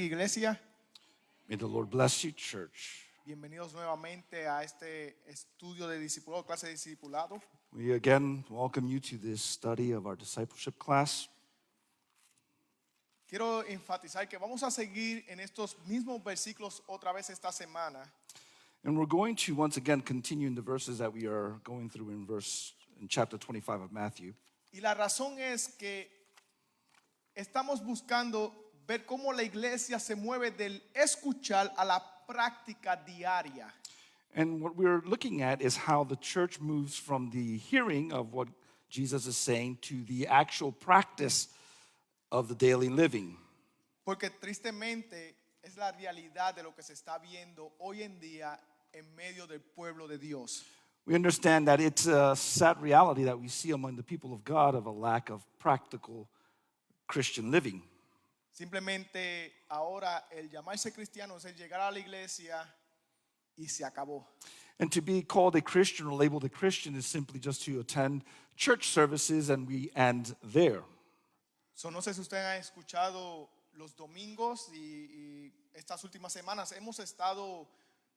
Iglesia, May the Lord bless you, church. bienvenidos nuevamente a este estudio de discipulado, clase de discipulado. We again welcome you to this study of our discipleship class. Quiero enfatizar que vamos a seguir en estos mismos versículos otra vez esta semana. And we're going to once again continue in the verses that we are going through in chapter 25 of Matthew. Y la razón es que estamos buscando ver cómo la iglesia se mueve del escuchar a la práctica diaria. And what we're looking at is how the church moves from the hearing of what Jesus is saying to the actual practice of the daily living. Porque tristemente es la realidad de lo que se está viendo hoy en día en medio del pueblo de Dios. We understand that it's a sad reality that we see among the people of God of a lack of practical Christian living. Simplemente ahora el llamarse cristiano es el llegar a la iglesia y se acabó. And to be called a Christian or labeled a Christian is simply just to attend church services and we end there. So, no sé si ustedes han escuchado los domingos y estas últimas semanas hemos estado,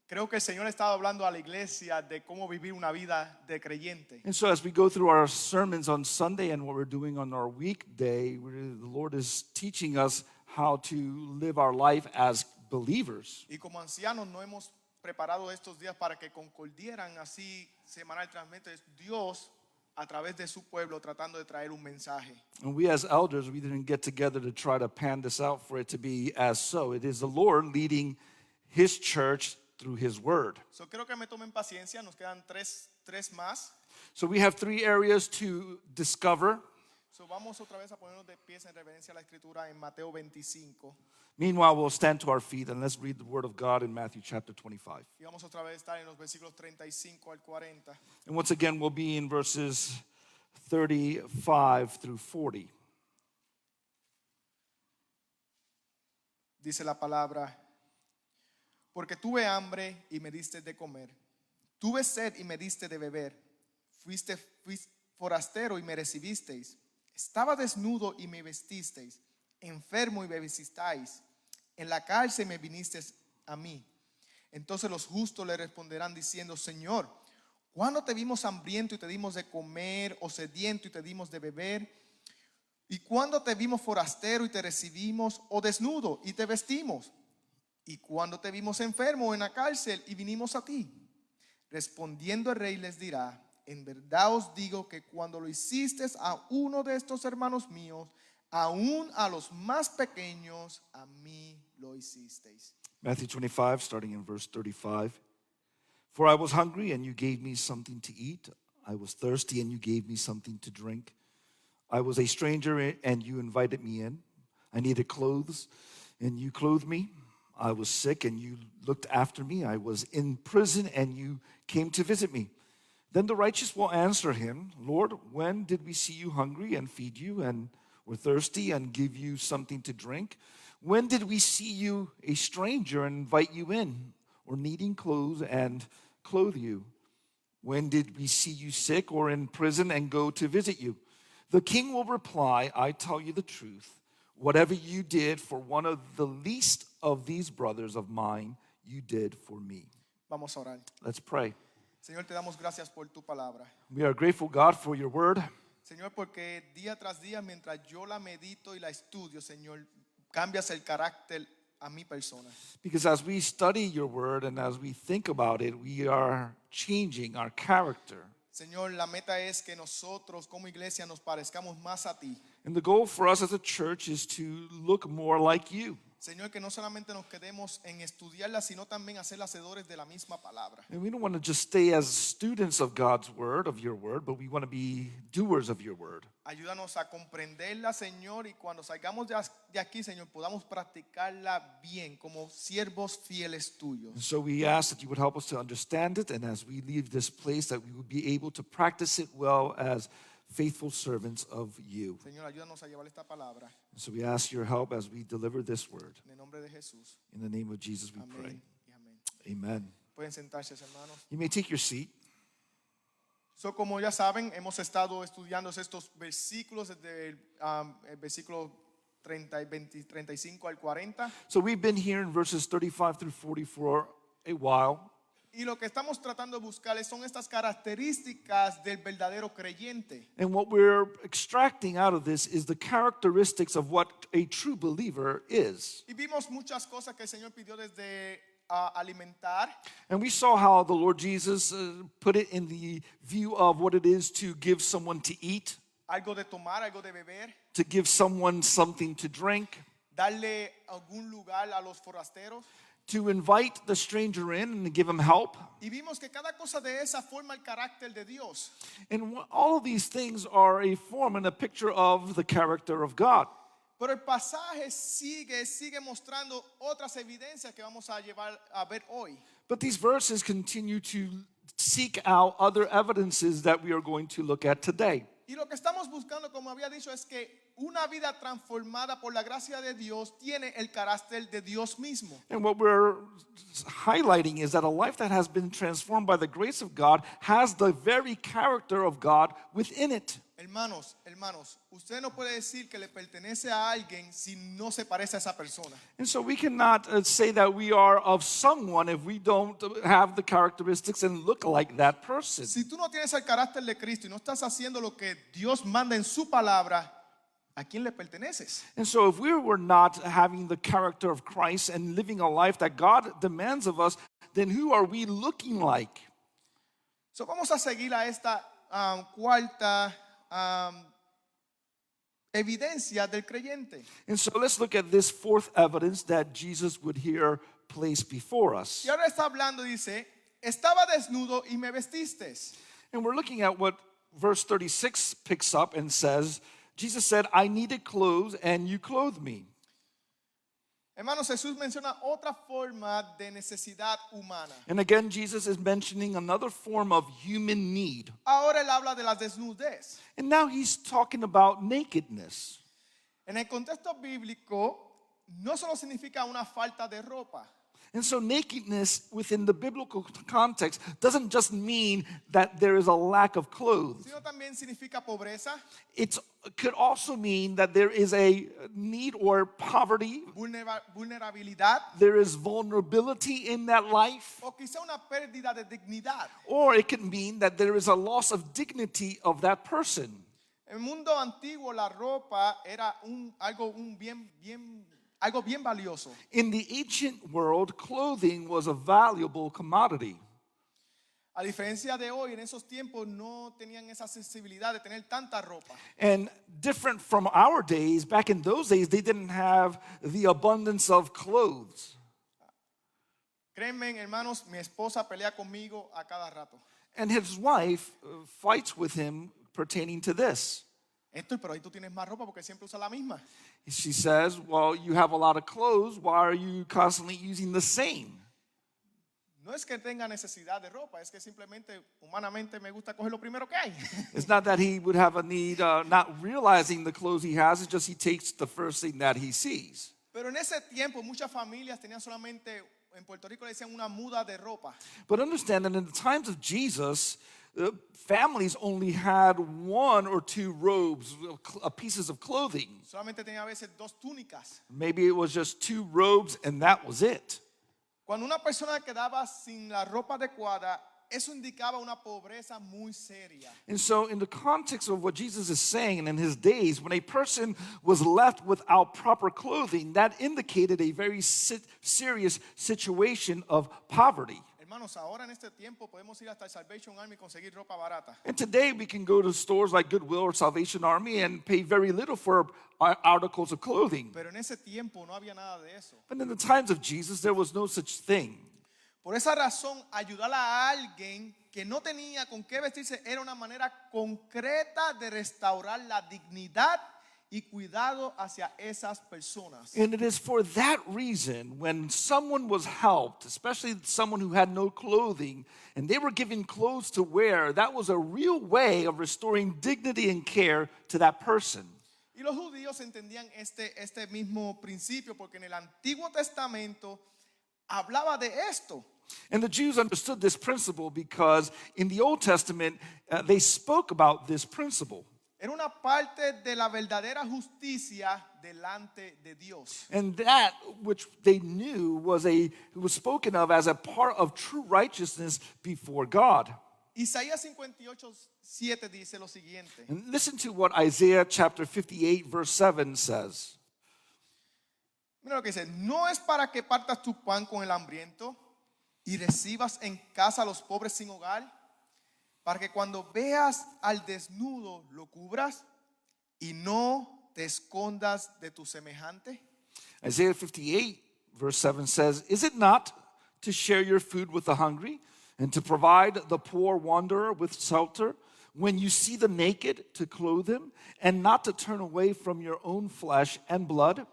creo que el Señor ha estado hablando a la iglesia de cómo vivir una vida de creyente. And so as we go through our sermons on Sunday and what we're doing on our weekday, the Lord is teaching us how to live our life as believers. Y como ancianos no hemos preparado estos días para que concordieran así semanal tras mes Dios a través de su pueblo tratando de traer un mensaje. And we as elders, we didn't get together to try to pan this out for it to be as so. It is the Lord leading His church through His word. So, creo que me tomen paciencia, nos quedan tres más. So we have three areas to discover. So, vamos otra vez a ponernos de pies en reverencia a la escritura en Mateo 25. Meanwhile, we'll stand to our feet and let's read the word of God in Matthew chapter 25. Y vamos otra vez a estar en los versículos 35 al 40. And once again, we'll be in verses 35 through 40. Dice la palabra: porque tuve hambre y me diste de comer, tuve sed y me diste de beber, fuiste forastero y me recibisteis, estaba desnudo y me vestisteis, enfermo y me visitasteis, en la cárcel me vinisteis a mí. Entonces los justos le responderán diciendo: Señor, ¿cuándo te vimos hambriento y te dimos de comer, o sediento y te dimos de beber? ¿Y cuándo te vimos forastero y te recibimos, o desnudo y te vestimos? ¿Y cuándo te vimos enfermo en la cárcel y vinimos a ti? Respondiendo el rey les dirá: en verdad os digo que cuando lo hiciste a uno de estos hermanos míos, aún a los más pequeños, a mí lo hicisteis. Matthew 25, starting in verse 35. For I was hungry, and you gave me something to eat. I was thirsty, and you gave me something to drink. I was a stranger, and you invited me in. I needed clothes, and you clothed me. I was sick, and you looked after me. I was in prison, and you came to visit me. Then the righteous will answer him, Lord, when did we see you hungry and feed you, and were thirsty and give you something to drink? When did we see you a stranger and invite you in, or needing clothes and clothe you? When did we see you sick or in prison and go to visit you? The king will reply, I tell you the truth. Whatever you did for one of the least of these brothers of mine, you did for me. Vamos a orar. Let's pray. Señor, te damos gracias por tu palabra. We are grateful, God, for your word. Señor, porque día tras día, mientras yo la medito y la estudio, Señor, cambias el carácter a mi persona. Because as we study your word and as we think about it, we are changing our character. Señor, la meta es que nosotros como iglesia nos parezcamos más a ti. And the goal for us as a church is to look more like you. Señor, que no solamente nos quedemos en estudiarla, sino también a ser hacedores de la misma palabra. And we don't want to just stay as students of God's word, of your word, but we want to be doers of your word. Ayúdanos a comprenderla, Señor, y cuando salgamos de aquí, Señor, podamos practicarla bien como siervos fieles tuyos. And so we ask that you would help us to understand it, and as we leave this place, that we would be able to practice it well as faithful servants of you. Señor, ayúdanos a llevar esta palabra. And so we ask your help as we deliver this word. En el nombre de Jesús. In the name of Jesus we pray. Amén y amén. Amen. Pueden sentarse, hermanos. You may take your seat. So, como ya saben, hemos estado estudiando estos versículos desde el versículo 35 al 40. So we've been here in verses 35 through 40 for a while. Y lo que estamos tratando de buscar son estas características del verdadero creyente. And what we're extracting out of this is the characteristics of what a true believer is. Y vimos muchas cosas que el Señor pidió desde alimentar, And we saw how the Lord Jesus put it in the view of what it is to give someone to eat, algo de tomar, algo de beber, to give someone something to drink, darle algún lugar a los forasteros. to invite the stranger in and to give him help. Y vimos que cada cosa de esa forma el carácter de Dios. And all of these things are a form and a picture of the character of God. Pero el pasaje sigue mostrando otras evidencias que vamos a llevar a ver hoy. But these verses continue to seek out other evidences that we are going to look at today. Y lo que estamos buscando, como había dicho, es que una vida transformada por la gracia de Dios tiene el carácter de Dios mismo. And what we're highlighting is that a life that has been transformed by the grace of God has the very character of God within it. Hermanos, usted no puede decir que le pertenece a alguien si no se parece a esa persona. And so we cannot say that we are of someone if we don't have the characteristics and look like that person. Si tú no tienes el carácter de Cristo y no estás haciendo lo que Dios manda en su palabra, ¿a quién le perteneces? And so if we were not having the character of Christ and living a life that God demands of us, then who are we looking like? So vamos a seguir a esta cuarta evidencia del creyente. And so let's look at this fourth evidence that Jesus would here place before us. Y ahora está hablando, dice, estaba desnudo y me vestiste. And we're looking at what verse 36 picks up and says, Jesus said, I needed clothes and you clothed me. Hermanos, Jesús menciona otra forma de necesidad humana. And again, Jesus is mentioning another form of human need. Ahora él habla de la desnudez. And now he's talking about nakedness. En el contexto bíblico, no solo significa una falta de ropa. And so nakedness within the biblical context doesn't just mean that there is a lack of clothes. Sino también significa pobreza, It could also mean that there is a need or poverty. vulnerabilidad There is vulnerability in that life. o quizá una pérdida de dignidad. Or it can mean that there is a loss of dignity of that person. En el mundo antiguo la ropa era algo bien valioso. In the ancient world, clothing was a valuable commodity. A diferencia de hoy, en esos tiempos no tenían esa sensibilidad de tener tanta ropa. And different from our days, back in those days, they didn't have the abundance of clothes. Créanme, hermanos, mi esposa pelea conmigo a cada rato. And his wife fights with him pertaining to this. Héctor, pero ahí tú tienes más ropa porque siempre usas la misma. She says, well, you have a lot of clothes. Why are you constantly using the same? No es que tenga necesidad de ropa, es que simplemente humanamente me gusta coger lo primero que hay. It's not that he would have a need, not realizing the clothes he has. It's just he takes the first thing that he sees. Pero en ese tiempo muchas familias tenían solamente, en Puerto Rico le decían una muda de ropa. But understand that in the times of Jesus, families only had one or two robes, pieces of clothing. Solamente tenía a veces dos túnicas. Maybe it was just two robes and that was it. Cuando una persona quedaba sin la ropa adecuada, eso indicaba una pobreza muy seria. And so in the context of what Jesus is saying, in his days, when a person was left without proper clothing, that indicated a very serious situation of poverty. Hermanos, ahora en este tiempo podemos ir hasta el Salvation Army y conseguir ropa barata. And today we can go to stores like Goodwill or Salvation Army and pay very little for articles of clothing. Pero en ese tiempo no había nada de eso. But in the times of Jesus, there was no such thing. Por esa razón, ayudar a alguien que no tenía con qué vestirse era una manera concreta de restaurar la dignidad y cuidado hacia esas personas. And it is for that reason, when someone was helped, especially someone who had no clothing, and they were given clothes to wear, that was a real way of restoring dignity and care to that person. Y los judíos entendían este mismo principio porque en el Antiguo Testamento hablaba de esto. And the Jews understood this principle because in the Old Testament, they spoke about this principle. Era una parte de la verdadera justicia delante de Dios. And that which they knew was spoken of as a part of true righteousness before God. Isaías 58:7 dice lo siguiente. And listen to what Isaiah chapter 58 verse 7 says. Mira lo que dice, no es para que partas tu pan con el hambriento y recibas en casa a los pobres sin hogar, para que cuando veas al desnudo lo cubras y no te escondas de tu semejante. Isaiah 58 verse 7 says, is it not to share your food with the hungry and to provide the poor wanderer with shelter? When you see the naked, to clothe him, and not to turn away from your own flesh and blood?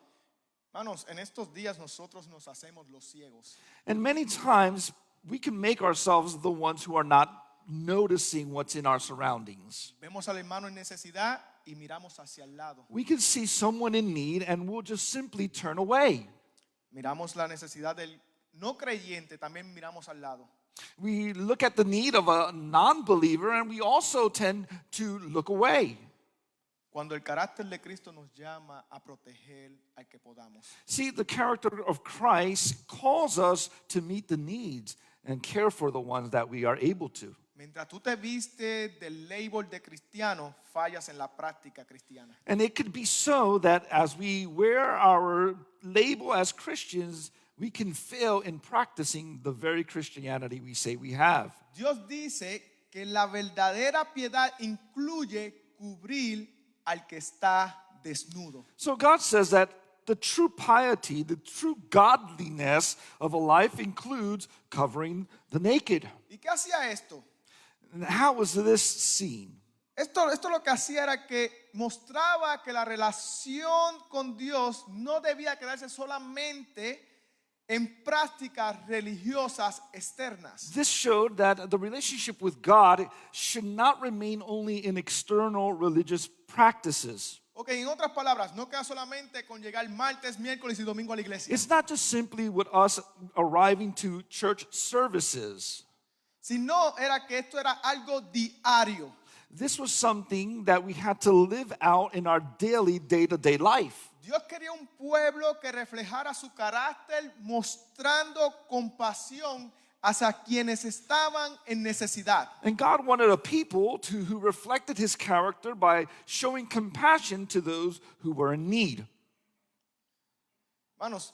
Hermanos, en estos días nosotros nos hacemos los ciegos. And many times we can make ourselves the ones who are not noticing what's in our surroundings. Vemos al hermano en necesidad y miramos hacia el lado. We can see someone in need and we'll just simply turn away. Miramos la necesidad del no creyente, también miramos al lado. We look at the need of a non-believer and we also tend to look away. Cuando el carácter de Cristo nos llama a proteger al que podamos. See, the character of Christ calls us to meet the needs and care for the ones that we are able to. Mientras tú te vistes del label de cristiano, fallas en la práctica cristiana. And it could be so that as we wear our label as Christians, we can fail in practicing the very Christianity we say we have. Dios dice que la verdadera piedad incluye cubrir al que está desnudo. So God says that the true piety, the true godliness of a life includes covering the naked. ¿Y qué hacía esto? And how was this seen? Esto lo que hacía era que mostraba que la relación con Dios no debía quedarse solamente en prácticas religiosas externas. This showed that the relationship with God should not remain only in external religious practices. Ok, en otras palabras, no queda solamente con llegar martes, miércoles y domingo a la iglesia, It's not just simply with us arriving to church services. sino era que esto era algo diario. This was something that we had to live out in our daily, day-to-day life. Dios quería un pueblo que reflejara su carácter mostrando compasión hacia quienes estaban en necesidad. And God wanted a people who reflected his character by showing compassion to those who were in need. Hermanos,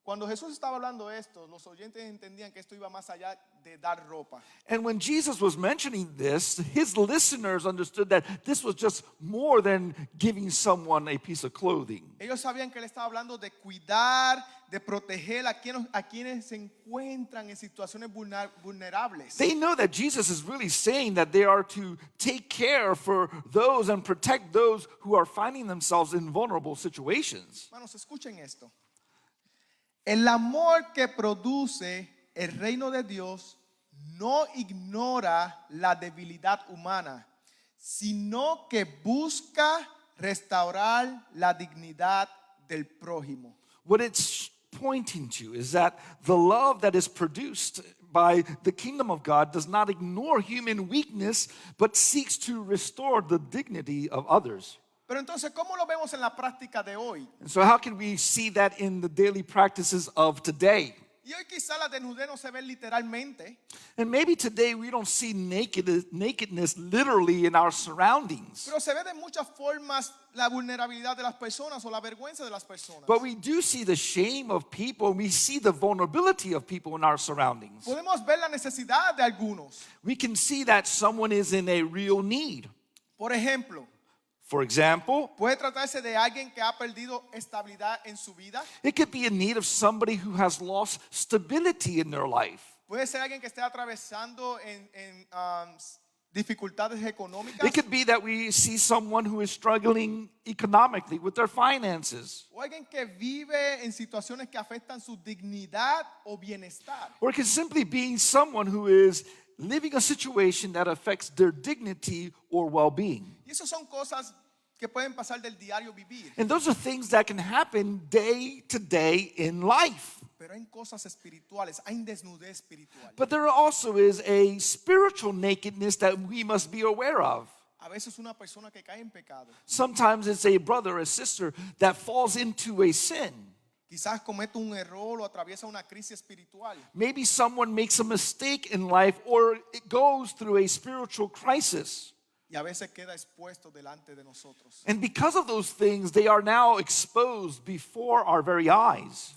cuando Jesús estaba hablando esto, los oyentes entendían que esto iba más allá de dar ropa. And when Jesus was mentioning this, his listeners understood that this was just more than giving someone a piece of clothing. Ellos sabían que él estaba hablando de cuidar, de proteger a quienes se encuentran en situaciones vulnerables. They know that Jesus is really saying that they are to take care for those and protect those who are finding themselves in vulnerable situations. Hermanos, escuchen esto. El amor que produce el reino de Dios no ignora la debilidad humana, sino que busca restaurar la dignidad del prójimo. What it's pointing to is that the love that is produced by the kingdom of God does not ignore human weakness, but seeks to restore the dignity of others. Pero entonces, ¿cómo lo vemos en la práctica de hoy? And so how can we see that in the daily practices of today? Y hoy quizá la desnudez no se ve literalmente, And maybe today we don't see nakedness literally in our surroundings. pero se ve de muchas formas la vulnerabilidad de las personas o la vergüenza de las personas. But we do see the shame of people. We see the vulnerability of people in our surroundings. Podemos ver la necesidad de algunos. We can see that someone is in a real need. Por ejemplo, For example, puede tratarse de alguien que ha perdido estabilidad en su vida. it could be in need of somebody who has lost stability in their life. Puede ser alguien que esté atravesando en dificultades económicas. It could be that we see someone who is struggling economically with their finances. O alguien que vive en situaciones que afectan su dignidad o bienestar. Or it could simply be someone who is living a situation that affects their dignity or well-being. Y esas son cosas que pueden pasar del diario vivir. And those are things that can happen day to day in life. Pero hay cosas espirituales, hay desnudez espiritual. But there also is a spiritual nakedness that we must be aware of. A veces una persona que cae en pecado, Sometimes it's a brother or a sister that falls into a sin. quizás comete un error o atraviesa una crisis espiritual. Maybe someone makes a mistake in life or it goes through a spiritual crisis. Y a veces queda expuesto delante de nosotros. And because of those things, they are now exposed before our very eyes.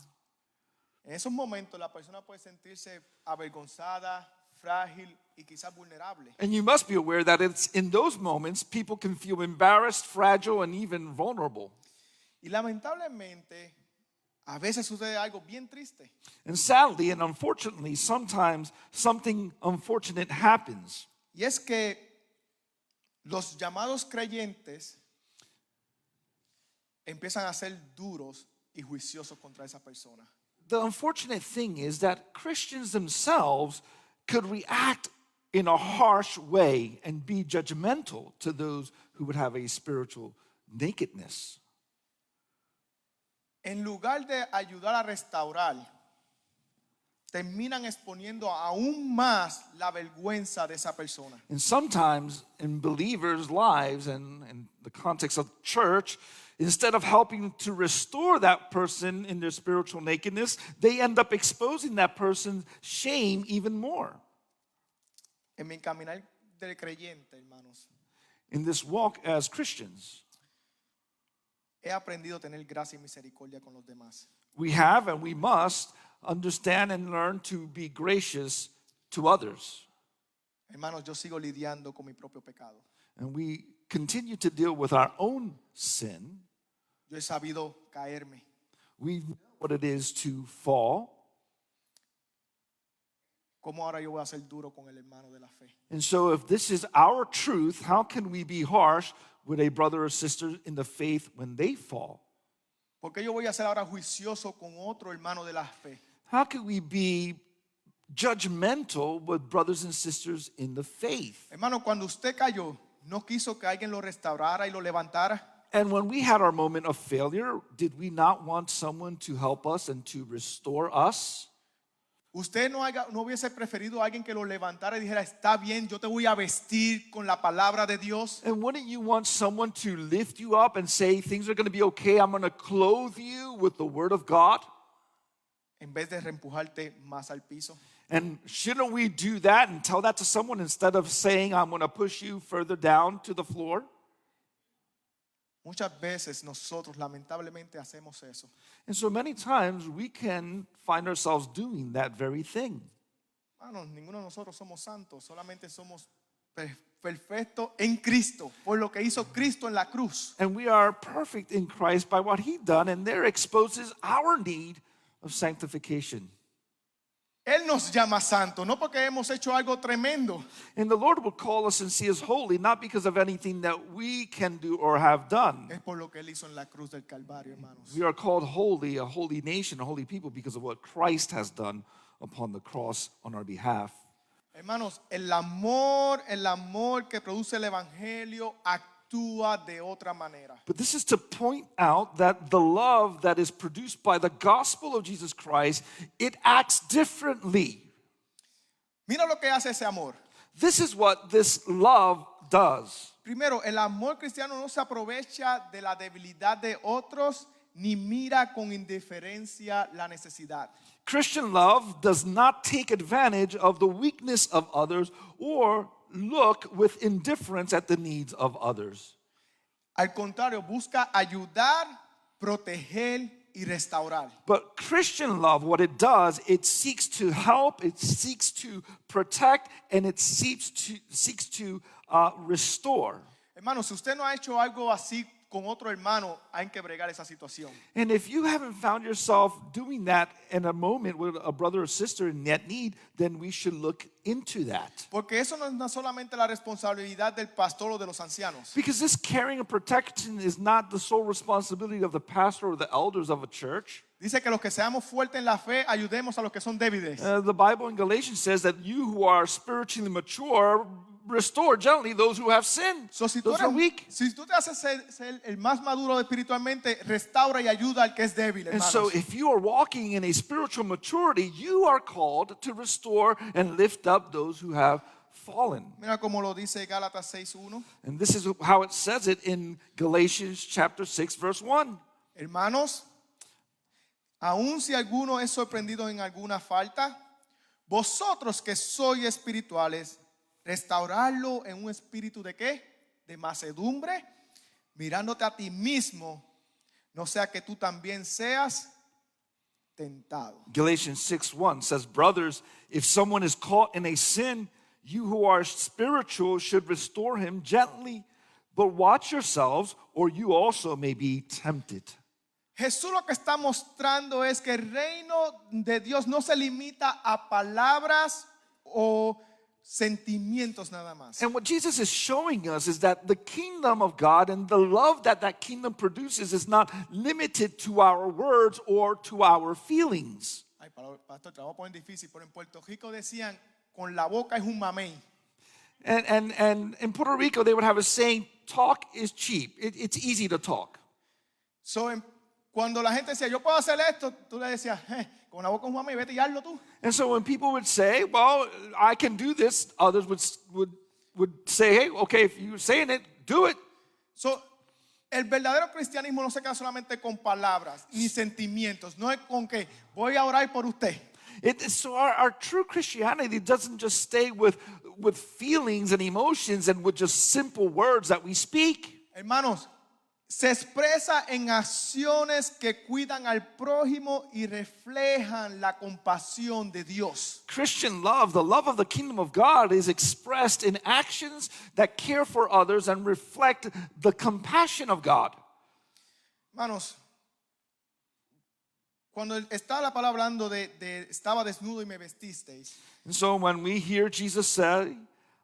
En esos momentos la persona puede sentirse avergonzada, frágil y quizás vulnerable. And you must be aware that it's in those moments people can feel embarrassed, fragile, and even vulnerable. Y lamentablemente, a veces sucede algo bien triste. And sadly and unfortunately, sometimes something unfortunate happens. Y es que los llamados creyentes empiezan a ser duros y juiciosos contra esa persona. The unfortunate thing is that Christians themselves could react in a harsh way and be judgmental to those who would have a spiritual nakedness. En lugar de ayudar a restaurar, terminan exponiendo aún más la vergüenza de esa persona. And sometimes in believers' lives and in the context of church, instead of helping to restore that person in their spiritual nakedness, they end up exposing that person's shame even more. En mi caminar del creyente, hermanos, In this walk as Christians, he aprendido a tener gracia y misericordia con los demás. we have and we must understand and learn to be gracious to others. Hermanos, yo sigo lidiando con mi propio pecado. And we continue to deal with our own sin. Yo he sabido caerme. We know what it is to fall. ¿Cómo ahora yo voy a ser duro con el hermano de la fe? And so if this is our truth, how can we be harsh with a brother or sister in the faith when they fall? ¿Por qué yo voy a ser ahora juicioso con otro hermano de la fe? How can we be judgmental with brothers and sisters in the faith? Hermano, cuando usted cayó, ¿no quiso que alguien lo restaurara y lo levantara? And when we had our moment of failure, did we not want someone to help us and to restore us? ¿Usted no hubiese preferido a alguien que lo levantara y dijera, está bien, yo te voy a vestir con la palabra de Dios? And wouldn't you want someone to lift you up and say, things are going to be okay, I'm going to clothe you with the word of God? En vez de reempujarte más al piso. And shouldn't we do that and tell that to someone instead of saying, I'm going to push you further down to the floor? Muchas veces nosotros lamentablemente hacemos eso. And so many times we can find ourselves doing that very thing. Hermanos, ninguno de nosotros somos santos, solamente somos perfectos en Cristo, por lo que hizo Cristo en la cruz. And we are perfect in Christ by what he done, and there exposes our need of sanctification. Él nos llama santo, no porque hemos hecho algo tremendo, And the Lord will call us and see us holy, not because of anything that we can do or have done. es por lo que Él hizo en la cruz del Calvario, hermanos. We are called holy, a holy nation, a holy people, because of what Christ has done upon the cross on our behalf. Hermanos, el amor que produce el Evangelio actúa de otra manera. But this is to point out that the love that is produced by the gospel of Jesus Christ, it acts differently. Mira lo que hace ese amor. This is what this love does. Primero, el amor cristiano no se aprovecha de la debilidad de otros ni mira con indiferencia la necesidad. Christian love does not take advantage of the weakness of others or look with indifference at the needs of others. Al contrario, busca ayudar, proteger y restaurar. But Christian love, what it does, it seeks to help, it seeks to protect, and it seeks to restore. Hermano, si usted no ha hecho algo así con otro hermano, hay que bregar esa situación. And if you haven't found yourself doing that in a moment with a brother or sister in that need, then we should look into that. Porque eso no es solamente la responsabilidad del pastor o de los ancianos. Because this caring and protection is not the sole responsibility of the pastor or the elders of a church. Dice que los que seamos fuertes en la fe, ayudemos a los que son débiles. The Bible in Galatians says that you who are spiritually mature restore gently those who have sinned, So, si those who are weak. tú te haces ser el más maduro espiritualmente, restaura y ayuda al que es débil, And hermanos. so if you are walking in a spiritual maturity, you are called to restore and lift up those who have fallen. Mira cómo lo dice Gálatas 6:1. And this is how it says it in Galatians chapter 6, verse 1. Hermanos, aun si alguno es sorprendido en alguna falta, vosotros que sois espirituales, restaurarlo en un espíritu de ¿qué? De mansedumbre, mirándote a ti mismo, no sea que tú también seas tentado. Galatians 6:1 says, brothers, if someone is caught in a sin, you who are spiritual should restore him gently, but watch yourselves, or you also may be tempted. Jesús lo que está mostrando es que el reino de Dios no se limita a palabras o sentimientos nada más. And what Jesus is showing us is that the kingdom of God and the love that that kingdom produces is not limited to our words or to our feelings. Ay, pastor, te lo voy a poner difícil, pero en Puerto Rico decían, con la boca es un mamey. And in Puerto Rico, they would have a saying, talk is cheap. It's easy to talk. So, cuando la gente decía, yo puedo hacer esto, tú le decías, con la boca es un mamey, vete y hazlo tú. And so when people would say, well, I can do this, others would say, hey, okay, if you're saying it, do it. So, el verdadero cristianismo no se queda solamente con palabras ni sentimientos. No es con que voy a orar por usted. So our true Christianity doesn't just stay with feelings and emotions and with just simple words that we speak. Hermanos, se expresa en acciones que cuidan al prójimo y reflejan la compasión de Dios. Christian love, the love of the kingdom of God, is expressed in actions that care for others and reflect the compassion of God. Hermanos, cuando está la palabra hablando de estaba desnudo y me vestisteis, And so when we hear Jesus say,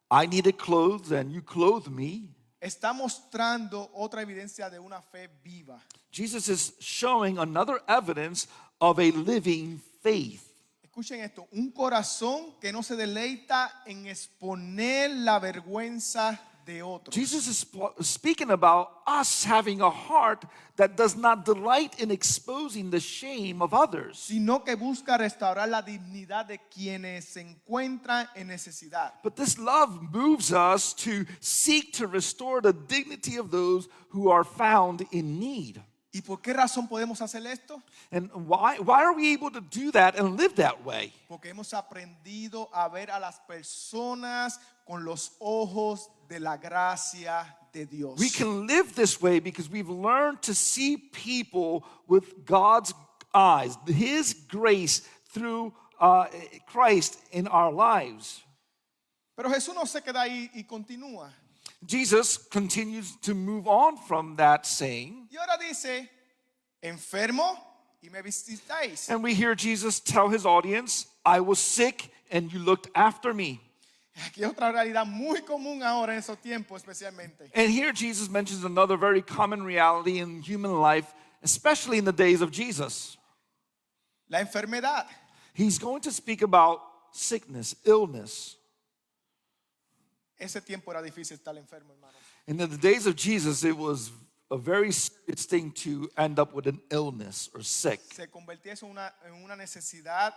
I needed clothes and you clothed me, está mostrando otra evidencia de una fe viva. Jesus is showing another evidence of a living faith. Escuchen esto, un corazón que no se deleita en exponer la vergüenza de otros. Jesus is speaking about us having a heart that does not delight in exposing the shame of others, Sino que busca restaurar la dignidad de quienes se encuentran en necesidad. but this love moves us to seek to restore the dignity of those who are found in need. ¿Y por qué razón podemos hacer esto? And why are we able to do that and live that way? Porque hemos aprendido a ver a las personas con los ojos de la gracia de Dios. We can live this way because we've learned to see people with God's eyes, His grace through Christ in our lives. Pero Jesús no se queda ahí y continúa. Jesus continues to move on from that saying, Y ahora dice, enfermo y me vististeis. and we hear Jesus tell his audience, I was sick and you looked after me. Aquí hay otra realidad muy común ahora en esos tiempos especialmente. And here Jesus mentions another very common reality in human life, especially in the days of Jesus. La enfermedad. He's going to speak about sickness, illness. Ese tiempo era difícil estar enfermo, hermanos. And in the days of Jesus, it was a very serious thing to end up with an illness or sick. Se convertía eso en una necesidad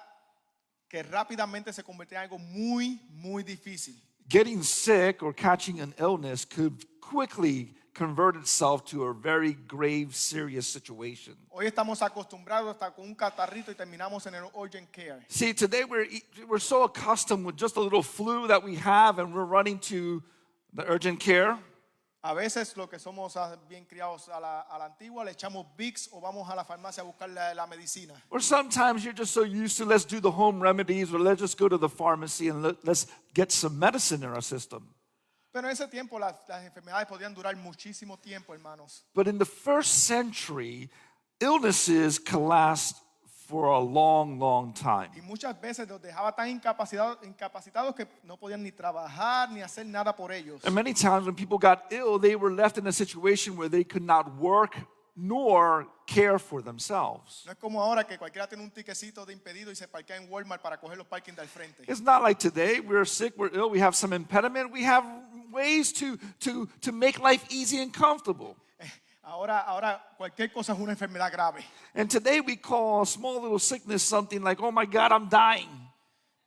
que rápidamente se convertía en algo muy, muy difícil. Getting sick or catching an illness could quickly convert itself to a very grave, serious situation. Hoy estamos acostumbrados hasta con un catarrito y terminamos en el urgent care. See, today we're so accustomed with just a little flu that we have and we're running to the urgent care. A veces los que somos bien criados a la antigua le echamos Vicks o vamos a la farmacia a buscar la medicina. Or sometimes you're just so used to let's do the home remedies or let's just go to the pharmacy and let's get some medicine in our system. Pero en ese tiempo las enfermedades podían durar muchísimo tiempo, hermanos. But in the first century, illnesses can last for a long, long time. Y muchas veces los dejaba tan incapacitados que no podían ni trabajar ni hacer nada por ellos. And many times when people got ill, they were left in a situation where they could not work nor care for themselves. No es como ahora que cualquiera tiene un tiquecito de impedido y se parquea en Walmart para coger los parking del frente. It's not like today, we're sick, we're ill, we have some impediment, we have ways to make life easy and comfortable. Ahora cualquier cosa es una enfermedad grave. And today we call a small little sickness something like, oh my God, I'm dying.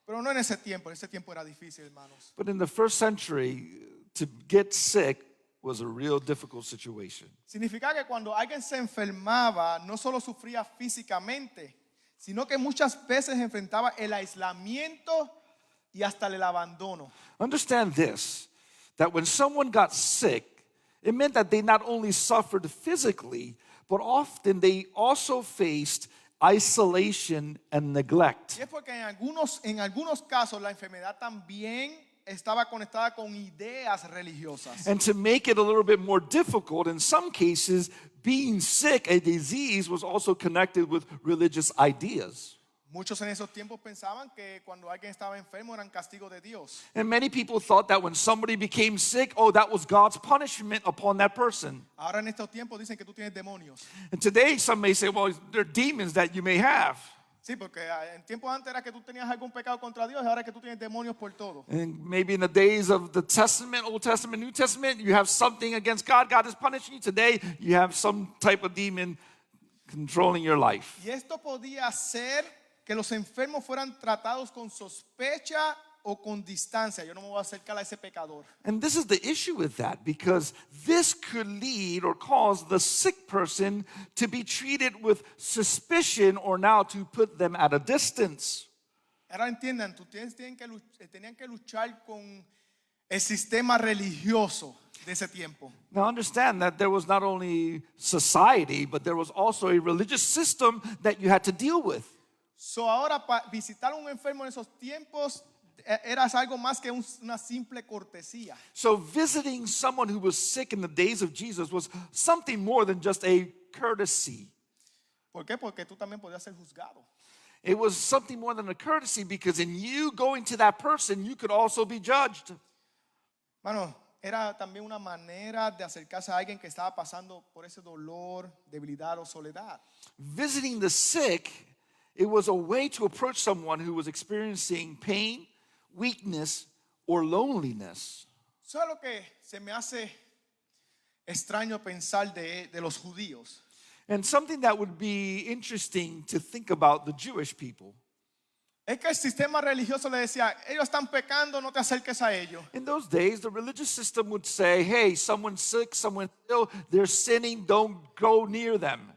Pero no en ese tiempo era difícil, hermanos. But in the first century, to get sick was a real difficult situation. Significa que cuando alguien se enfermaba, no solo sufría físicamente, sino que muchas veces enfrentaba el aislamiento y hasta el abandono. Understand this, that when someone got sick, it meant that they not only suffered physically, but often they also faced isolation and neglect. Y es porque en algunos casos la enfermedad también estaba conectada con ideas religiosas. And to make it a little bit more difficult, in some cases, being sick, a disease, was also connected with religious ideas. Muchos en esos tiempos pensaban que cuando alguien estaba enfermo eran castigo de Dios. And many people thought that when somebody became sick, oh, that was God's punishment upon that person. Ahora en estos tiempos dicen que tú tienes demonios. And today, some may say, well, they're demons that you may have. Sí, porque en tiempos antes era que tú tenías algún pecado contra Dios y ahora es que tú tienes demonios por todo. And maybe in the days of the Testament, Old Testament, New Testament, you have something against God. God is punishing you. Today, you have some type of demon controlling your life. Y esto podía hacer que los enfermos fueran tratados con sospecha o con distancia. Yo no me voy a acercar a ese pecador. And this is the issue with that, because this could lead or cause the sick person to be treated with suspicion or now to put them at a distance. Ahora entiendan, ustedes tenían que luchar con el sistema religioso de ese tiempo. Now understand that there was not only society, but there was also a religious system that you had to deal with. So ahora visitar a un enfermo en esos tiempos era algo más que una simple cortesía. So visiting someone who was sick in the days of Jesus was something more than just a courtesy. ¿Por qué? Porque tú también podías ser juzgado. It was something more than a courtesy, because in you going to that person, you could also be judged. Mano, era también una manera de acercarse a alguien que estaba pasando por ese dolor, debilidad o soledad. Visiting the sick, it was a way to approach someone who was experiencing pain, weakness, or loneliness. Eso es lo que se me hace extraño pensar de los judíos. And something that would be interesting to think about the Jewish people. Es que el sistema religioso le decía, ellos están pecando, no te acerques a ellos. In those days, the religious system would say, hey, someone's sick, someone's ill, they're sinning, don't go near them.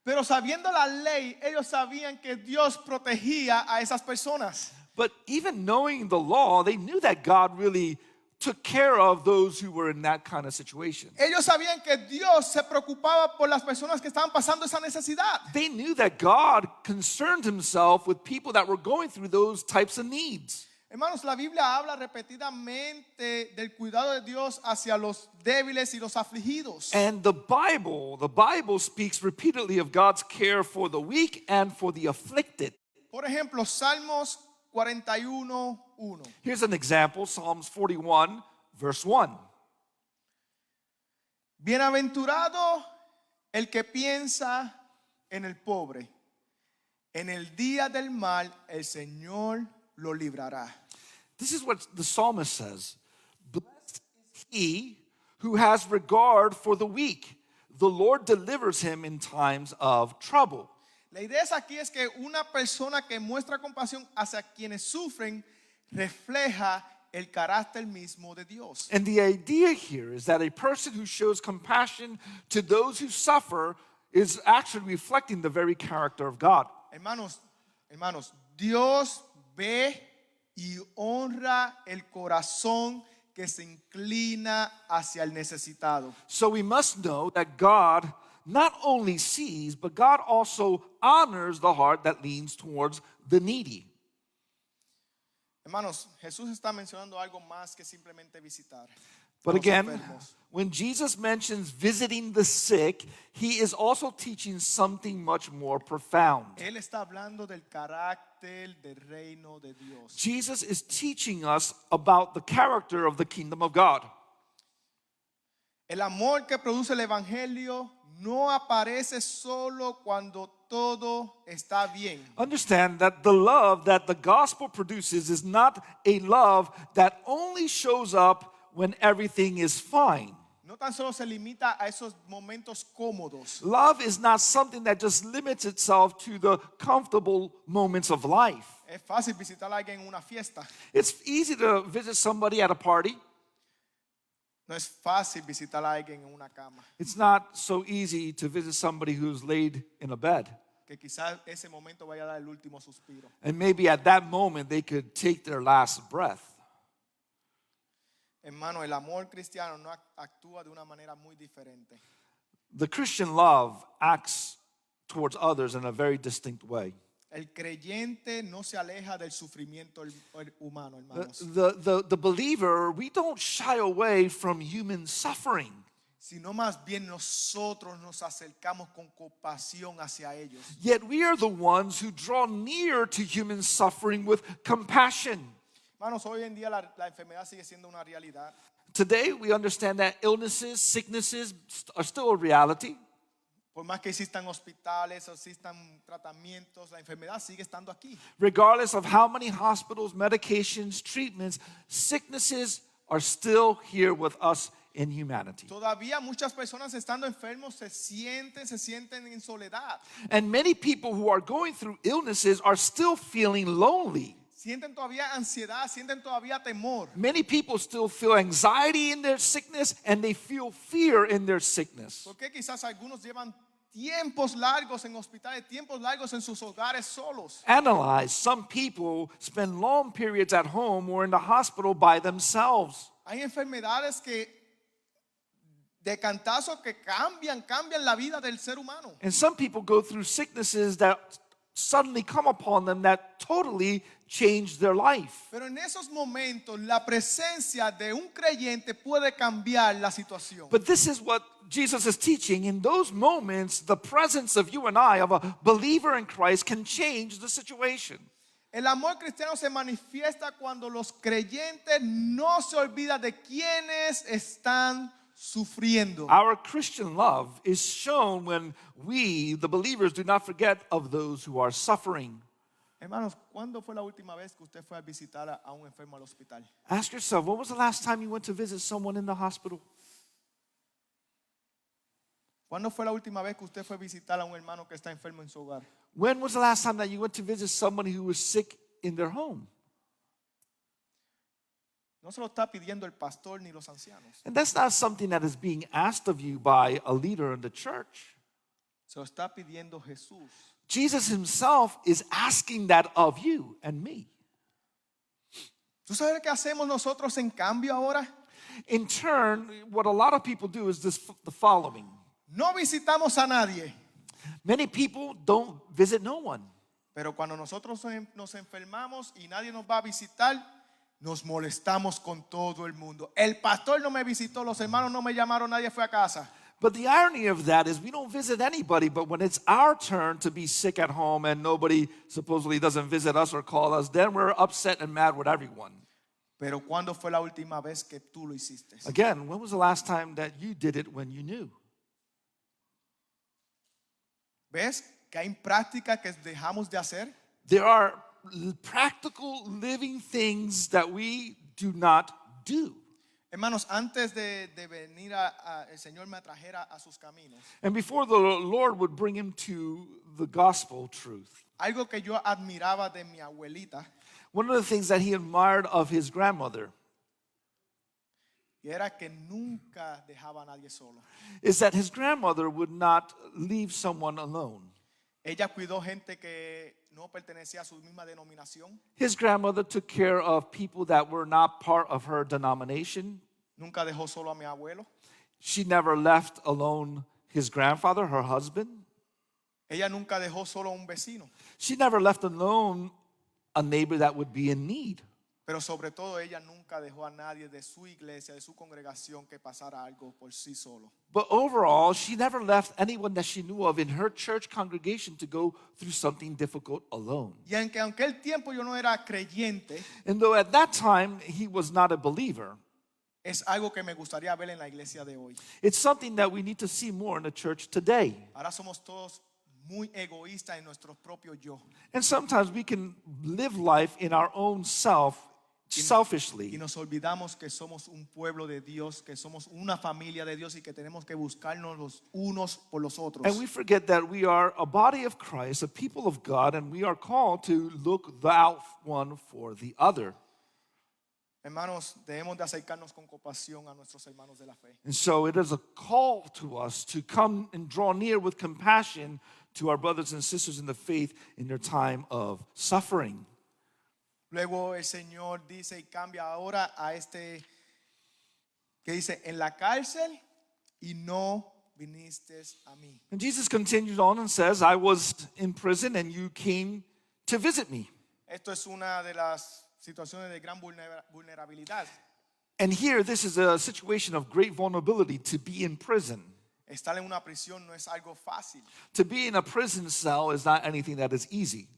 Pero sabiendo la ley, ellos sabían que Dios protegía a esas personas. But even knowing the law, they knew that God really took care of those who were in that kind of situation. Ellos sabían que Dios se preocupaba por las personas que estaban pasando esa necesidad. They knew that God concerned himself with people that were going through those types of needs. Hermanos, la Biblia habla repetidamente del cuidado de Dios hacia los débiles y los afligidos. And the Bible speaks repeatedly of God's care for the weak and for the afflicted. Por ejemplo, Salmos 41:1. Here's an example, Psalms 41, verse 1. Bienaventurado el que piensa en el pobre. En el día del mal el Señor lo librará. This is what the psalmist says. Blessed is he who has regard for the weak. The Lord delivers him in times of trouble. La idea aquí es que una persona que muestra compasión hacia quienes sufren refleja el carácter mismo de Dios. And the idea here is that a person who shows compassion to those who suffer is actually reflecting the very character of God. Hermanos, Dios ve y honra el corazón que se inclina hacia el necesitado. So we must know that God not only sees, but God also honors the heart that leans towards the needy. Hermanos, Jesús está mencionando algo más que simplemente visitar. But a los again, enfermos. when Jesus mentions visiting the sick, he is also teaching something much more profound. Él está hablando del carácter del reino de Dios. Jesus is teaching us about the character of the kingdom of God. El amor que produce el evangelio no aparece solo cuando todo está bien. Understand that the love that the gospel produces is not a love that only shows up when everything is fine. No tan solo se limita a esos momentos cómodos. Love is not something that just limits itself to the comfortable moments of life. Es fácil visitar a alguien en una fiesta. It's easy to visit somebody at a party. No es fácil visitar a alguien en una cama. It's not so easy to visit somebody who's laid in a bed. Que quizás ese momento vaya a dar el último suspiro. And maybe at that moment they could take their last breath. Hermano, el amor cristiano no actúa de una manera muy diferente. The Christian love acts towards others in a very distinct way. El creyente no se aleja del sufrimiento humano, hermanos, The believer, we don't shy away from human suffering. sino más bien nosotros nos acercamos con compasión hacia ellos. Yet we are the ones who draw near to human suffering with compassion. Hermanos, hoy en día la enfermedad sigue siendo una realidad. Today we understand that illnesses, sicknesses are still a reality. Por más que existan hospitales o existan tratamientos, la enfermedad sigue estando aquí. Regardless of how many hospitals, medications, treatments, sicknesses are still here with us in humanity. Todavía muchas personas estando enfermos se sienten en soledad. And many people who are going through illnesses are still feeling lonely. Sienten todavía ansiedad, sienten todavía temor. Many people still feel anxiety in their sickness and they feel fear in their sickness. Porque quizás algunos llevan tiempos largos en hospitales, tiempos largos en sus hogares solos. Analyze, some people spend long periods at home or in the hospital by themselves. Hay enfermedades que de cantazo que cambian la vida del ser humano. And some people go through sicknesses that suddenly come upon them that totally change their life. Pero en esos momentos la presencia de un creyente puede cambiar la situación. But this is what Jesus is teaching. In those moments, the presence of you and I, of a believer in Christ, can change the situation. El amor cristiano se manifiesta cuando los creyentes no se olvidan de quienes están sufriendo. Our Christian love is shown when we, the believers, do not forget of those who are suffering. Hermanos, ¿cuándo fue la última vez que usted fue a visitar a un enfermo al hospital? Ask yourself, when was the last time you went to visit someone in the hospital? ¿Cuándo fue la última vez que usted fue a visitar a un hermano que está enfermo en su hogar? When was the last time that you went to visit somebody who was sick in their home? No se lo está pidiendo el pastor ni los ancianos. And that's not something that is being asked of you by a leader in the church. Se lo está pidiendo Jesús. Jesus himself is asking that of you and me. ¿Tú sabes qué hacemos nosotros en cambio ahora? In turn, what a lot of people do is the following. No visitamos a nadie, Many people don't visit no one. pero cuando nosotros nos enfermamos y nadie nos va a visitar, nos molestamos con todo el mundo. El pastor no me visitó, los hermanos no me llamaron, nadie fue a casa. But the irony of that is we don't visit anybody, but when it's our turn to be sick at home and nobody supposedly doesn't visit us or call us, then we're upset and mad with everyone. Pero ¿cuándo fue la última vez que tú lo hiciste? Again, when was the last time that you did it when you knew? ¿Ves que hay prácticas que dejamos de hacer? There are practical living things that we do not do. Hermanos, antes de venir el Señor me trajera a sus caminos, And before the Lord would bring him to the gospel truth, algo que yo admiraba de mi abuelita, one of the things that he admired of his grandmother y era que nunca dejaba a nadie solo. is that his grandmother would not leave someone alone. Ella cuidó gente que no pertenecía a su misma denominación. His grandmother took care of people that were not part of her denomination. Nunca dejó solo a mi abuelo. She never left alone his grandfather, her husband. Ella nunca dejó solo a un vecino. She never left alone a neighbor that would be in need. Pero sobre todo ella nunca dejó a nadie de su iglesia, de su congregación que pasara algo por sí solo. But overall, she never left anyone that she knew of in her church congregation to go through something difficult alone. Y aunque aquel tiempo yo no era creyente, And though at that time he was not a believer, es algo que me gustaría ver en la iglesia de hoy. it's something that we need to see more in the church today. Ahora somos todos muy egoístas en nuestro propio yo. And sometimes we can live life in our own self selfishly. nos olvidamos que somos un pueblo de Dios, que somos una familia de Dios y que tenemos que buscarnos los unos por los otros. And we forget that we are a body of Christ, a people of God, and we are called to look out one for the other. Hermanos, debemos de acercarnos con compasión a nuestros hermanos de la fe. And so it is a call to us to come and draw near with compassion to our brothers and sisters in the faith in their time of suffering. Luego el Señor dice y cambia ahora a este que dice, en la cárcel y no viniste a mí. And Jesus continues on and says, I was in prison and you came to visit me. Esto es una de las situaciones de gran vulnerabilidad. And here, this is a situation of great vulnerability to be in prison. Estar en una prisión no es algo fácil. To be in a prison cell is not anything that is easy.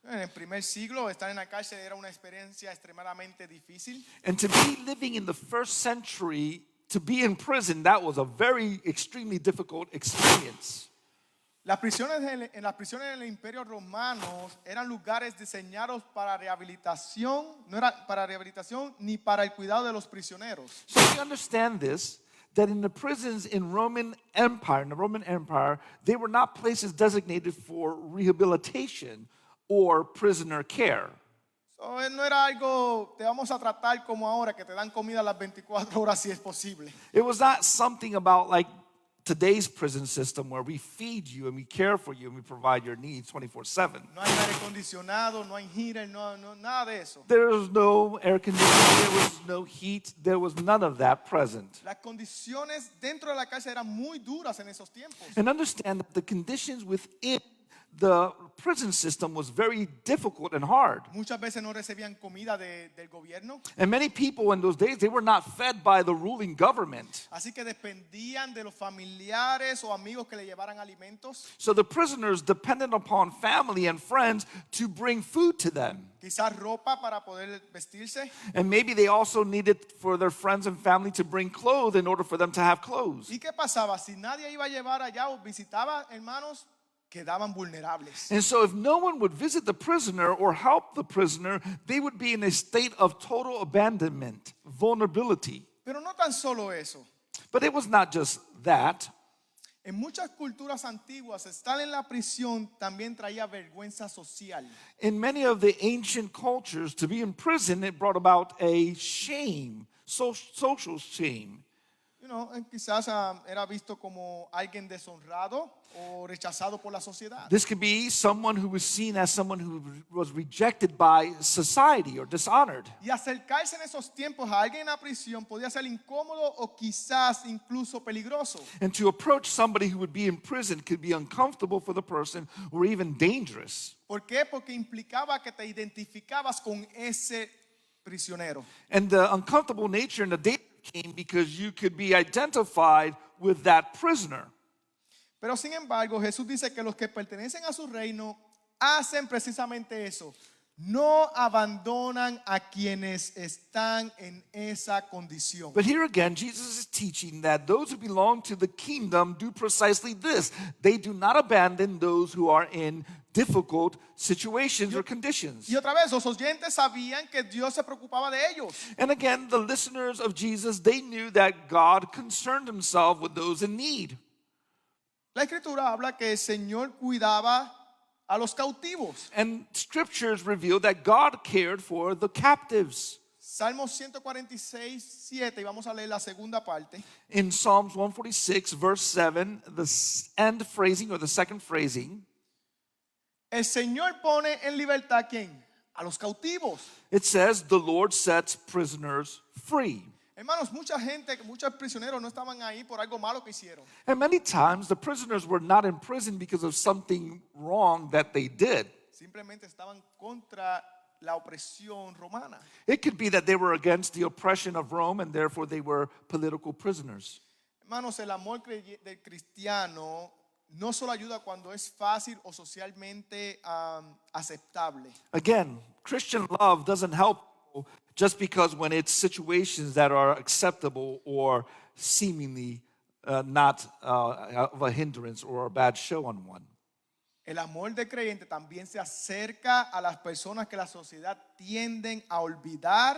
En el primer siglo, estar en la cárcel era una experiencia extremadamente difícil. And to be living in the first century, to be in prison, that was a very extremely difficult experience. En las prisiones del Imperio Romano eran lugares diseñados para rehabilitación, no era para rehabilitación ni para el cuidado de los prisioneros. So we understand this, that in the prisons in the Roman Empire, they were not places designated for rehabilitation or prisoner care. So, no era algo, te vamos a tratar como ahora, que te dan comida las 24 horas si es posible. It was not something about like today's prison system where we feed you and we care for you and we provide your needs 24/7. No hay aire acondicionado, no hay heater, nada de eso. There was no air conditioning, there was no heat, there was none of that present. Las condiciones dentro de la cárcel eran muy duras en esos tiempos. And understand that the conditions within the prison system was very difficult and hard. Muchas veces no recibían comida del gobierno. And many people in those days, they were not fed by the ruling government. Así que dependían de los familiares o amigos que le llevaran alimentos. So the prisoners depended upon family and friends to bring food to them. Quizás ropa para poder vestirse. And maybe they also needed for their friends and family to bring clothes in order for them to have clothes. ¿Y qué pasaba? Si nadie iba a llevar allá o visitaba, hermanos, quedaban vulnerables. And so if no one would visit the prisoner or help the prisoner, they would be in a state of total abandonment, vulnerability. Pero no tan solo eso. But it was not just that. En muchas culturas antiguas, estar en la prisión también traía vergüenza social. In many of the ancient cultures, to be in prison, it brought about a shame, social shame. Quizás era visto como alguien deshonrado o rechazado por la sociedad. This could be someone who was seen as someone who was rejected by society or dishonored. Y acercarse en esos tiempos a alguien en la prisión podía ser incómodo o quizás incluso peligroso. And to approach somebody who would be in prison could be uncomfortable for the person or even dangerous. ¿Por qué? Porque implicaba que te identificabas con ese prisionero. And the uncomfortable nature and the danger came because you could be identified with that prisoner. Pero sin embargo, Jesús dice que los que pertenecen a su reino hacen precisamente eso. No abandonan a quienes están en esa condición. But here again, Jesus is teaching that those who belong to the kingdom do precisely this. They do not abandon those who are in difficult situations or conditions. Y otra vez, los oyentes sabían que Dios se preocupaba de ellos. And again, the listeners of Jesus, they knew that God concerned himself with those in need. La Escritura habla que el Señor cuidaba a los cautivos. And scriptures reveal that God cared for the captives. Salmos 146:7, y vamos a leer la segunda parte. In Psalms 146, verse 7, the end phrasing or the second phrasing, El Señor pone en libertad ¿a quién? A los cautivos. it says, the Lord sets prisoners free. Hermanos, muchos prisioneros no estaban ahí por algo malo que hicieron. And many times the prisoners were not in prison because of something wrong that they did. Simplemente estaban contra la opresión romana. It could be that they were against the oppression of Rome and therefore they were political prisoners. Hermanos, el amor del cristiano no solo ayuda cuando es fácil o socialmente aceptable. Again, Christian love doesn't help just because when it's situations that are acceptable or seemingly not of a hindrance or a bad show on one. El amor del creyente también se acerca a las personas que la sociedad tienden a olvidar,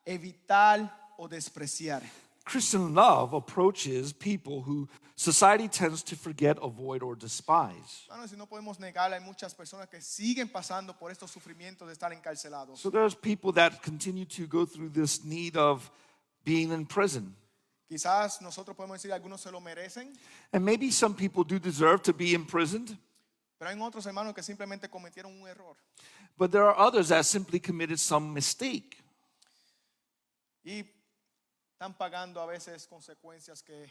evitar o despreciar. Christian love approaches people who society tends to forget, avoid, or despise. Hermanos, si no podemos negar, hay muchas personas que siguen pasando por estos sufrimientos de estar encarcelados. So there's people that continue to go through this need of being in prison. Quizás nosotros podemos decir algunos se lo merecen, And maybe some people do deserve to be imprisoned, pero hay otros hermanos que simplemente cometieron un error. but there are others that simply committed some mistake. Y están pagando a veces consecuencias que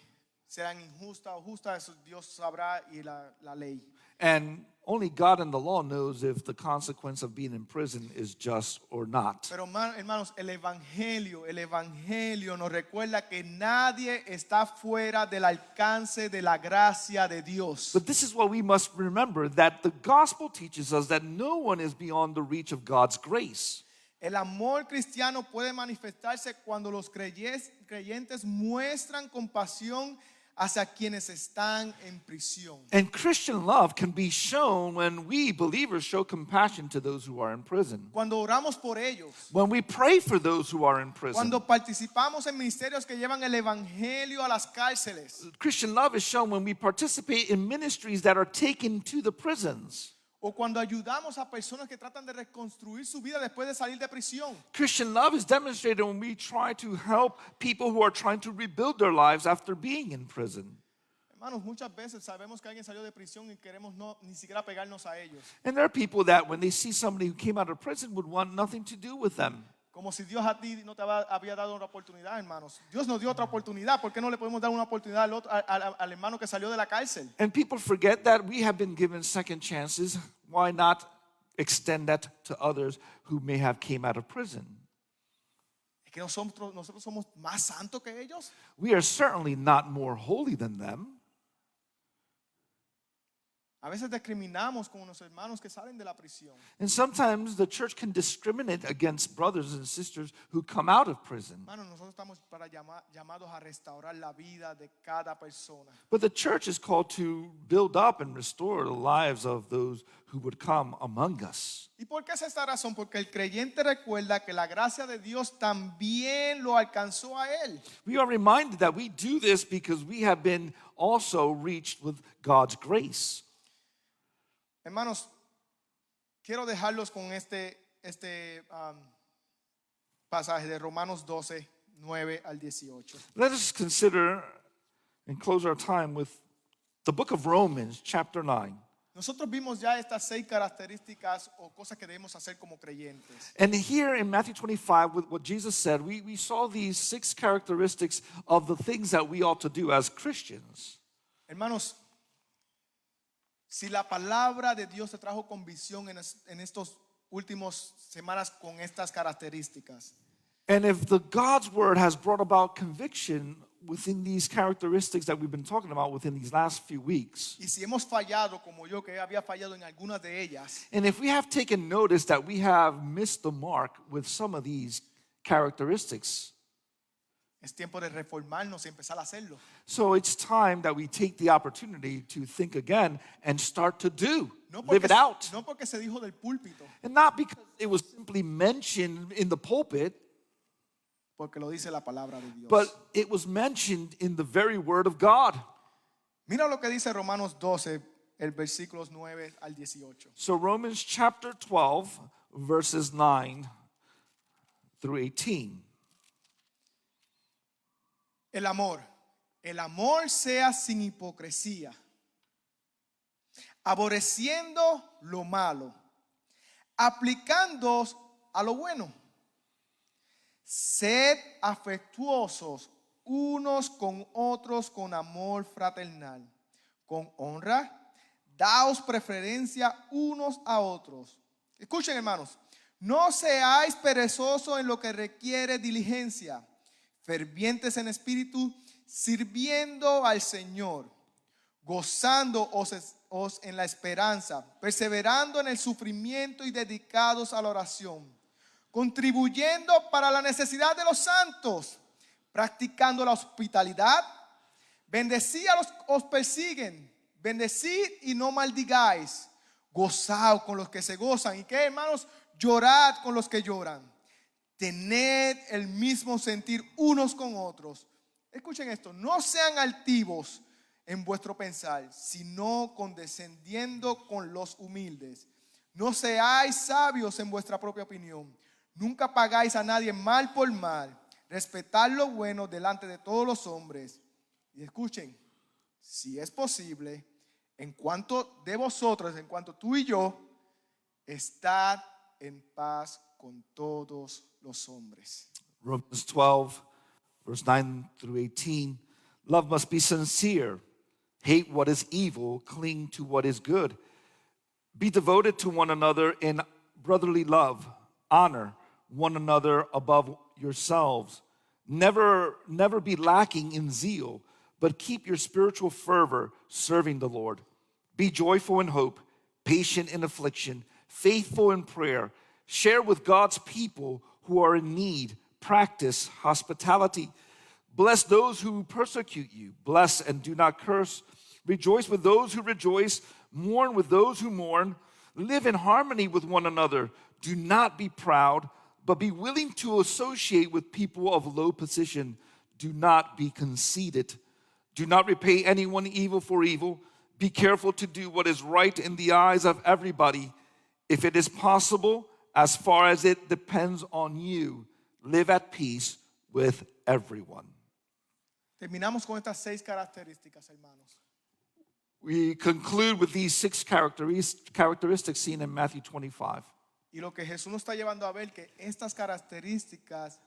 sean injustas o justas, eso Dios sabrá y la ley. And only God and the law knows if the consequence of being in prison is just or not. Pero hermanos, el evangelio nos recuerda que nadie está fuera del alcance de la gracia de Dios. But this is what we must remember, that the gospel teaches us that no one is beyond the reach of God's grace. El amor cristiano puede manifestarse cuando los creyentes muestran compasión hacia quienes están en prisión. And Christian love can be shown when we believers show compassion to those who are in prison. Cuando oramos por ellos, When we pray for those who are in prison. cuando participamos en ministerios que llevan el evangelio a las cárceles, Christian love is shown when we participate in ministries that are taken to the prisons. o cuando ayudamos a personas que tratan de reconstruir su vida después de salir de prisión. Christian love is demonstrated when we try to help people who are trying to rebuild their lives after being in prison. Hermanos, muchas veces sabemos que alguien salió de prisión y queremos ni siquiera pegarnos a ellos. And there are people that when they see somebody who came out of prison would want nothing to do with them. Como si Dios a ti no te había dado una oportunidad, hermanos. Dios nos dio otra oportunidad. ¿Por qué no le podemos dar una oportunidad al hermano que salió de la cárcel? And people forget that we have been given second chances. Why not extend that to others who may have came out of prison? ¿Es que nosotros somos más santos que ellos? We are certainly not more holy than them. A veces discriminamos con los hermanos que salen de la prisión. And sometimes the church can discriminate against brothers and sisters who come out of prison. Hermanos, nosotros estamos llamados a restaurar la vida de cada persona. But the church is called to build up and restore the lives of those who would come among us. ¿Y por qué es esta razón? Porque el creyente recuerda que la gracia de Dios también lo alcanzó a él. We are reminded that we do this because we have been also reached with God's grace. Hermanos, quiero dejarlos con este pasaje de Romanos 12, 9 al 18. Let us consider and close our time with the book of Romans, chapter 9. Nosotros vimos ya estas 6 características o cosas que debemos hacer como creyentes. And here in Matthew 25, with what Jesus said, we saw these 6 characteristics of the things that we ought to do as Christians. Hermanos, si la palabra de Dios te trajo convicción en estos últimos semanas con estas características, And if the God's word has brought about conviction within these characteristics that we've been talking about within these last few weeks, y si hemos fallado como yo que había fallado en algunas de ellas, and if we have taken notice that we have missed the mark with some of these characteristics, es tiempo de reformarnos y empezar a hacerlo. so it's time that we take the opportunity to think again and start to do, No live it out. no porque se dijo del púlpito, And not because it was simply mentioned in the pulpit, porque lo dice la palabra de Dios. but it was mentioned in the very word of God. Mira lo que dice Romanos 12, el versículos 9 al 18. So Romans chapter 12, verses 9 through 18. El amor sea sin hipocresía, aborreciendo lo malo, aplicándoos a lo bueno. Sed afectuosos unos con otros con amor fraternal, con honra, daos preferencia unos a otros. Escuchen, hermanos, no seáis perezosos en lo que requiere diligencia, fervientes en espíritu, sirviendo al Señor, gozándoos en la esperanza, perseverando en el sufrimiento y dedicados a la oración, contribuyendo para la necesidad de los santos, practicando la hospitalidad. Bendecid a los que os persiguen, bendecid y no maldigáis, Gozaos con los que se gozan. ¿Y qué, hermanos? Llorad con los que lloran. Tened el mismo sentir unos con otros. Escuchen esto, no sean altivos en vuestro pensar, sino condescendiendo con los humildes. No seáis sabios en vuestra propia opinión. Nunca pagáis a nadie mal por mal. Respetad lo bueno delante de todos los hombres. Y escuchen, si es posible, en cuanto de vosotros, en cuanto tú y yo, estad en paz con todos los hombres. Romans 12, verse 9 through 18. Love must be sincere. Hate what is evil. Cling to what is good. Be devoted to one another in brotherly love. Honor one another above yourselves. Never be lacking in zeal, but keep your spiritual fervor serving the Lord. Be joyful in hope, patient in affliction, faithful in prayer. Share with God's people who are in need. Practice hospitality. Bless those who persecute you. Bless and do not curse. Rejoice with those who rejoice. Mourn with those who mourn. Live in harmony with one another. Do not be proud, but be willing to associate with people of low position. Do not be conceited. Do not repay anyone evil for evil. Be careful to do what is right in the eyes of everybody. If it is possible, as far as it depends on you, live at peace with everyone. Terminamos con estas 6 características, hermanos. We conclude with these 6 characteristics seen in Matthew 25. Y lo que Jesús nos está llevando a ver que estas características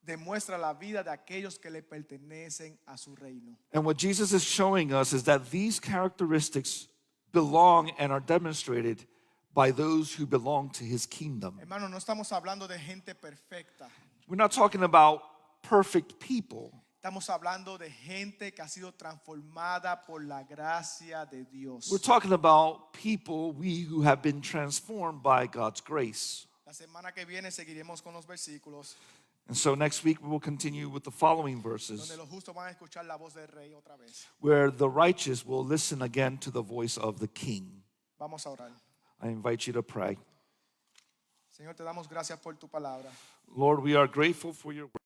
demuestran la vida de aquellos que le pertenecen a su reino. And what Jesus is showing us is that these characteristics belong and are demonstrated by those who belong to his kingdom. Hermano, no estamos hablando de gente perfecta. We're not talking about perfect people. Estamos hablando de gente que ha sido transformada por la gracia de Dios. We're talking about people, we who have been transformed by God's grace. La semana que viene seguiremos con los versículos And so next week we will continue with the following verses donde los justos van a escuchar la voz del rey otra vez. where the righteous will listen again to the voice of the king. Vamos a orar. I invite you to pray. Señor, te damos gracias por tu palabra. Lord, we are grateful for your word.